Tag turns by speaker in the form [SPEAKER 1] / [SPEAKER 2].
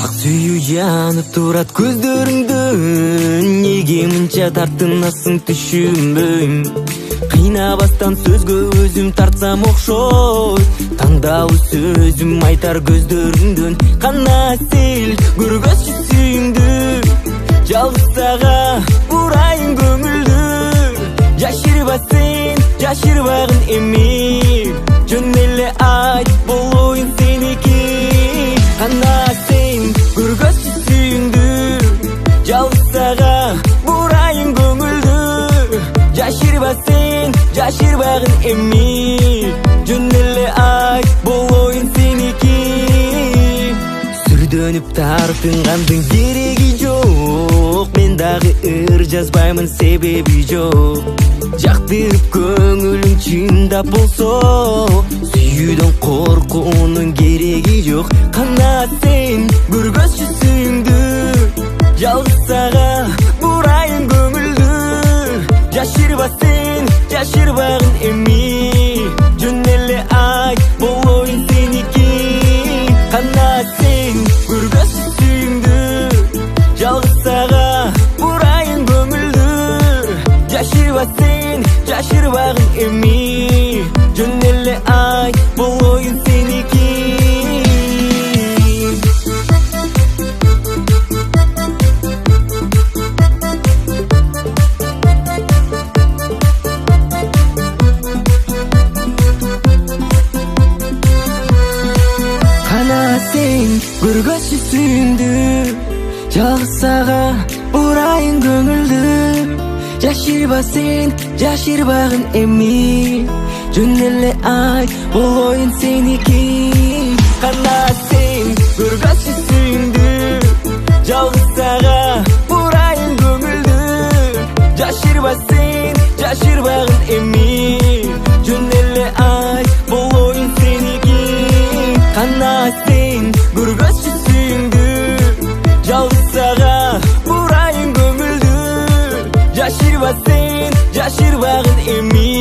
[SPEAKER 1] ак сүйүү жанып турат көздөрүңдөн, неге мынча тартынасың түшүнбөйм. Кыйнабастан сөзгө өзүм тартсам окшойт, тандалуу сөзүм айтар көздөрүңдөн. Кана сел көргөзчү сүйүңдү, жалгыз сага бурайын көңүлдү. Жашырба сен, жашырбагын эми, жөн эле айт, болоюн сеники. Кана сен көргөзчү сүйүңдү, жалгыз сага бурайын көңүлдү. Жашырба сен, жашырбагын эми, жөн эле айт, болоюн сеники. Сүрдөнүп тартынгандын кереги жок, мен дагы ыр жазбаймын, себеби жок. Жактырып көңүлүң чындап болсо, сүйүүдөн коркуунун кереги жок. Кана сен көргөзчү сүйүңдү, жалгыз сага бурайын көңүлдү. Жашырба сен, жашырбагын эми, жөн эле айт, болоюн сеники. Кана сен көргөзчү сүйүңдү, жалгыз сага бурайын көңүлдү. Жашырба сен, жашырбагын эми, жөн эле айт, болоюн сеники. Кана сен көргөзчү сүйүңдү, жалгыз сага бурайын көңүлдү. Жашырба сен, жашырбагын эми, жөн эле айт, болоюн сеники. Кана сен көргөзчү сүйүңдү, жалгыз сага бурайын көңүлдү. Жашырба сен, жашырбагын эми, жөн эле айт, болоюн сеники. Кана сен көргөзчү сүйүңдү, жалгыз сага бурайын көңүлдү. Жашырба сен, жашырбагын эми,